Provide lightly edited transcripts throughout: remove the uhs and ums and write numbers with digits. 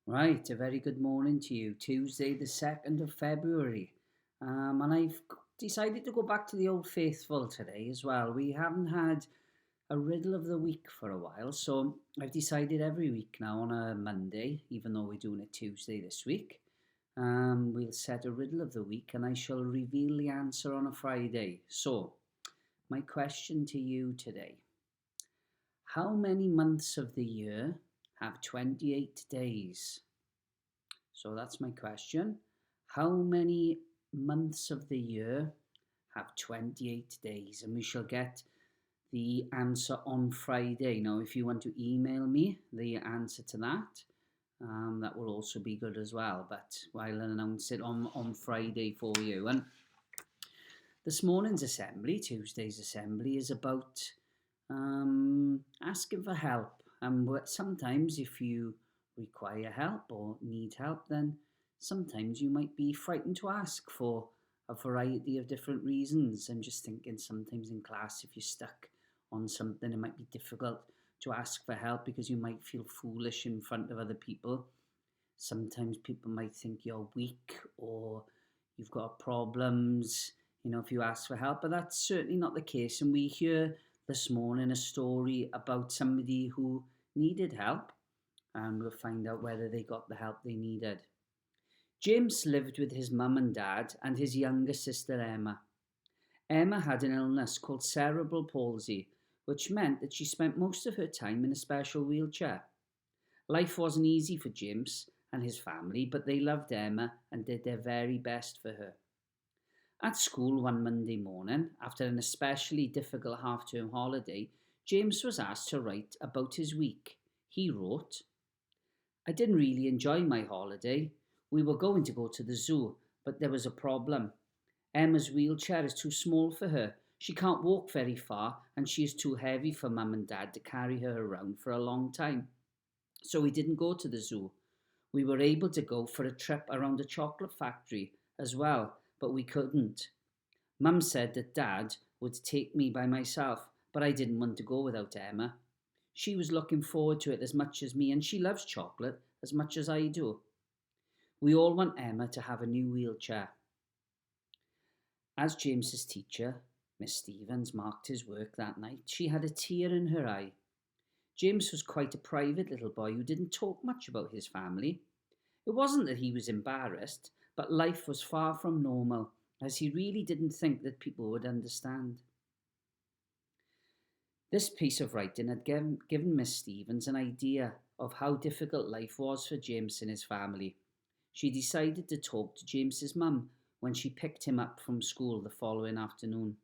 Right, a very good morning to you. Tuesday, the 2nd of February. And I've decided to go back to the old faithful today as well. We haven't had a riddle of the week for a while, so I've decided every week now on a Monday, even though we're doing it Tuesday this week, we'll set a riddle of the week and I shall reveal the answer on a Friday. So, my question to you today: how many months of the year have 28 days? So that's my question. How many months of the year have 28 days? And we shall get the answer on Friday. Now, if you want to email me the answer to that, that will also be good as well. But I'll announce it on Friday for you. And this morning's assembly, Tuesday's assembly, is about asking for help. And sometimes if you require help or need help, then sometimes you might be frightened to ask for a variety of different reasons. I'm just thinking sometimes in class, if you're stuck on something, it might be difficult to ask for help because you might feel foolish in front of other people. Sometimes people might think you're weak or you've got problems, if you ask for help, but that's certainly not the case. And we hear this morning a story about somebody who needed help, and we'll find out whether they got the help they needed. James lived with his mum and dad and his younger sister Emma. Emma had an illness called cerebral palsy, which meant that she spent most of her time in a special wheelchair. Life wasn't easy for James and his family, but they loved Emma and did their very best for her. At school one Monday morning, after an especially difficult half-term holiday, James was asked to write about his week. He wrote, "I didn't really enjoy my holiday. We were going to go to the zoo, but there was a problem. Emma's wheelchair is too small for her. She can't walk very far, and she is too heavy for Mum and Dad to carry her around for a long time. So we didn't go to the zoo. We were able to go for a trip around a chocolate factory as well, but we couldn't. Mum said that Dad would take me by myself, but I didn't want to go without Emma. She was looking forward to it as much as me, and she loves chocolate as much as I do. We all want Emma to have a new wheelchair." As James's teacher, Miss Stevens, marked his work that night, she had a tear in her eye. James was quite a private little boy who didn't talk much about his family. It wasn't that he was embarrassed, but life was far from normal, as he really didn't think that people would understand. This piece of writing had given Miss Stevens an idea of how difficult life was for James and his family. She decided to talk to James's mum when she picked him up from school the following afternoon.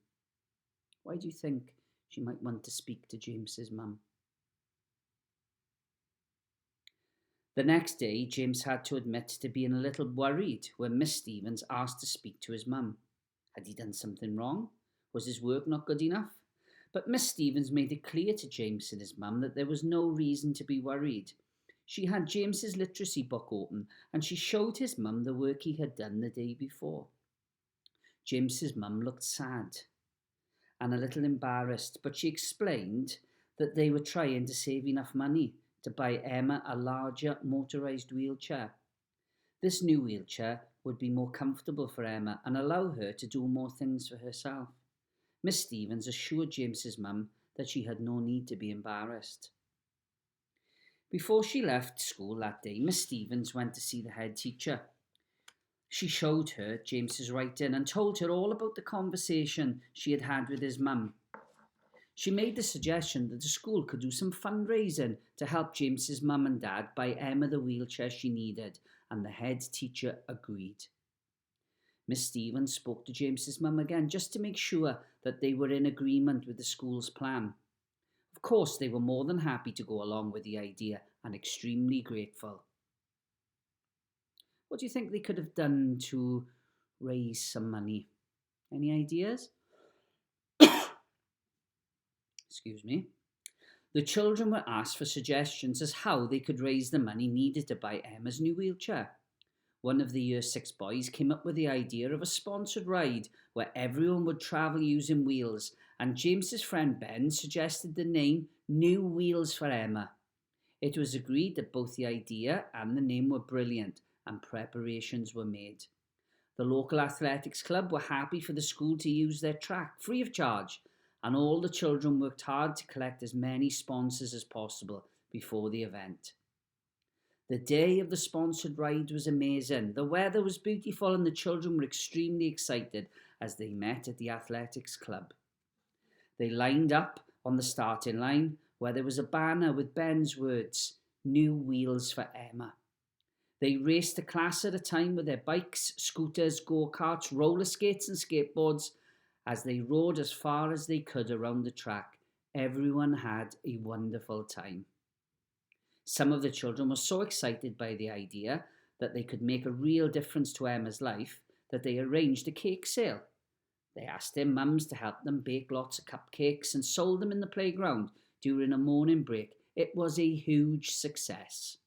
Why do you think she might want to speak to James's mum? The next day, James had to admit to being a little worried when Miss Stevens asked to speak to his mum. Had he done something wrong? Was his work not good enough? But Miss Stevens made it clear to James and his mum that there was no reason to be worried. She had James's literacy book open and she showed his mum the work he had done the day before. James's mum looked sad and a little embarrassed, but she explained that they were trying to save enough money to buy Emma a larger motorised wheelchair. This new wheelchair would be more comfortable for Emma and allow her to do more things for herself. Miss Stevens assured James's mum that she had no need to be embarrassed. Before she left school that day, Miss Stevens went to see the head teacher. She showed her James's writing and told her all about the conversation she had had with his mum. She made the suggestion that the school could do some fundraising to help James's mum and dad buy Emma the wheelchair she needed, and the head teacher agreed. Miss Stevens spoke to James's mum again just to make sure that they were in agreement with the school's plan. Of course, they were more than happy to go along with the idea and extremely grateful. What do you think they could have done to raise some money? Any ideas? Excuse me. The children were asked for suggestions as how they could raise the money needed to buy Emma's new wheelchair. One of the Year 6 boys came up with the idea of a sponsored ride where everyone would travel using wheels, and James's friend Ben suggested the name New Wheels for Emma. It was agreed that both the idea and the name were brilliant, and preparations were made. The local athletics club were happy for the school to use their track free of charge, and all the children worked hard to collect as many sponsors as possible before the event. The day of the sponsored ride was amazing. The weather was beautiful and the children were extremely excited as they met at the athletics club. They lined up on the starting line where there was a banner with Ben's words, "New wheels for Emma." They raced a class at a time with their bikes, scooters, go-karts, roller skates and skateboards. As they rode as far as they could around the track, everyone had a wonderful time. Some of the children were so excited by the idea that they could make a real difference to Emma's life that they arranged a cake sale. They asked their mums to help them bake lots of cupcakes and sold them in the playground during a morning break. It was a huge success.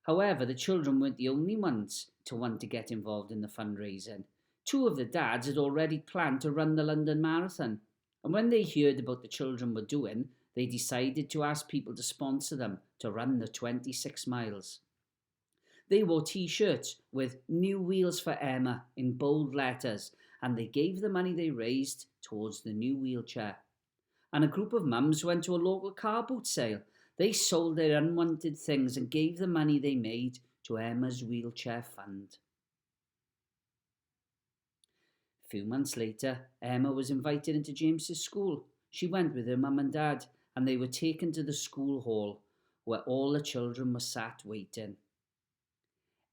However, the children weren't the only ones to want to get involved in the fundraising. Two of the dads had already planned to run the London Marathon, and when they heard about the children were doing, they decided to ask people to sponsor them to run the 26 miles. They wore t-shirts with "New Wheels for Emma" in bold letters, and they gave the money they raised towards the new wheelchair. And a group of mums went to a local car boot sale. They sold their unwanted things and gave the money they made to Emma's wheelchair fund. A few months later, Emma was invited into James's school. She went with her mum and dad, and they were taken to the school hall where all the children were sat waiting.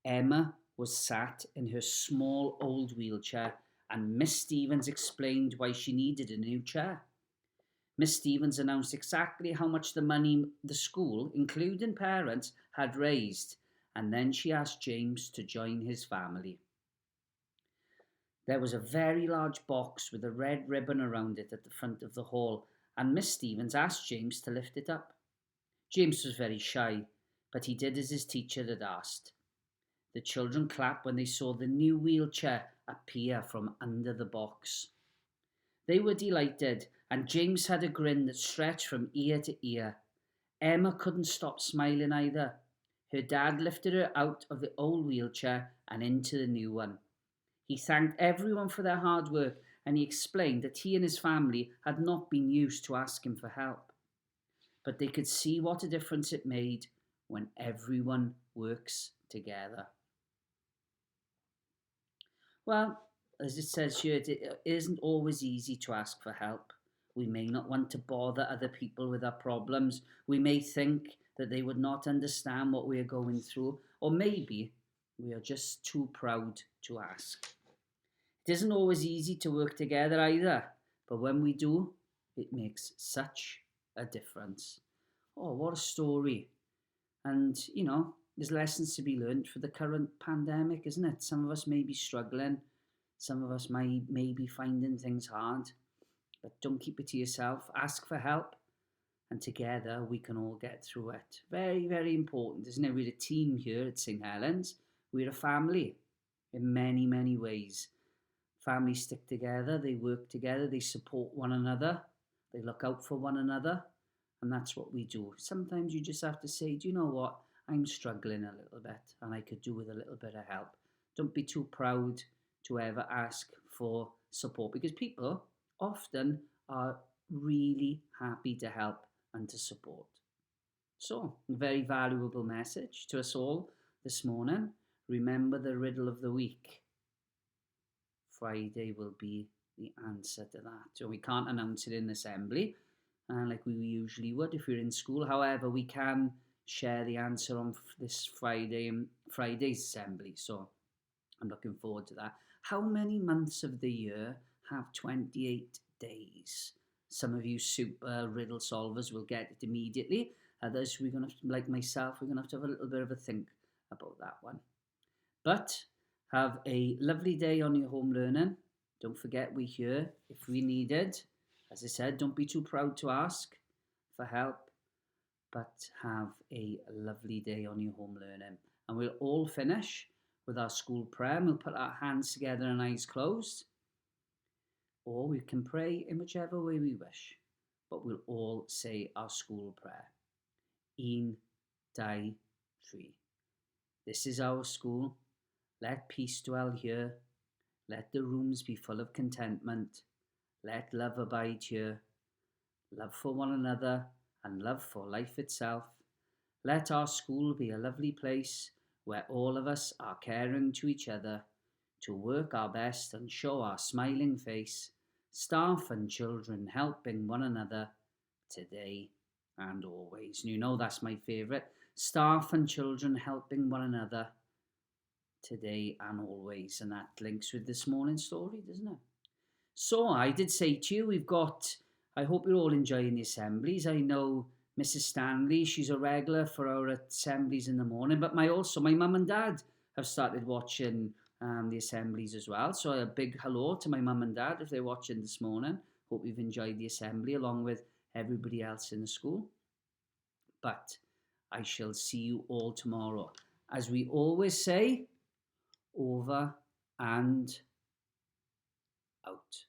Emma was sat in her small old wheelchair, and Miss Stevens explained why she needed a new chair. Miss Stevens announced exactly how much the money the school, including parents, had raised, and then she asked James to join his family. There was a very large box with a red ribbon around it at the front of the hall, and Miss Stevens asked James to lift it up. James was very shy, but he did as his teacher had asked. The children clapped when they saw the new wheelchair appear from under the box. They were delighted, and James had a grin that stretched from ear to ear. Emma couldn't stop smiling either. Her dad lifted her out of the old wheelchair and into the new one. He thanked everyone for their hard work, and he explained that he and his family had not been used to asking for help. But they could see what a difference it made when everyone works together. Well, as it says here, it isn't always easy to ask for help. We may not want to bother other people with our problems. We may think that they would not understand what we are going through, or maybe we are just too proud to ask. It isn't always easy to work together either, but when we do, it makes such a difference. Oh, what a story. And, there's lessons to be learned for the current pandemic, isn't it? Some of us may be struggling. Some of us may be finding things hard. But don't keep it to yourself. Ask for help. And together we can all get through it. Very, very important, isn't it? We're a team here at St. Helens. We're a family in many, many ways. Families stick together. They work together. They support one another. They look out for one another. And that's what we do. Sometimes you just have to say, do you know what? I'm struggling a little bit and I could do with a little bit of help. Don't be too proud to ever ask for support, because people often are really happy to help and to support. So, a very valuable message to us all this morning. Remember the riddle of the week. Friday will be the answer to that. So we can't announce it in assembly like we usually would if we're in school. However, we can share the answer on this Friday's assembly. So I'm looking forward to that. How many months of the year have 28 days? Some of you super riddle solvers will get it immediately. Others, we're going to, like myself, we're going to have a little bit of a think about that one. But have a lovely day on your home learning. Don't forget we're here if we need it. As I said, don't be too proud to ask for help, but have a lovely day on your home learning. And we'll all finish with our school prayer. We'll put our hands together and eyes closed. Or we can pray in whichever way we wish. But we'll all say our school prayer. un, dau, tri. This is our school. Let peace dwell here. Let the rooms be full of contentment. Let love abide here. Love for one another and love for life itself. Let our school be a lovely place where all of us are caring to each other, to work our best and show our smiling face, staff and children helping one another today and always. And you know that's my favourite. Staff and children helping one another today and always. And that links with this morning's story, doesn't it? So I did say to you, I hope you're all enjoying the assemblies. I know Mrs. Stanley, she's a regular for our assemblies in the morning, but my mum and dad have started watching the assemblies as well. So a big hello to my mum and dad if they're watching this morning. Hope you've enjoyed the assembly along with everybody else in the school. But I shall see you all tomorrow. As we always say, over and out.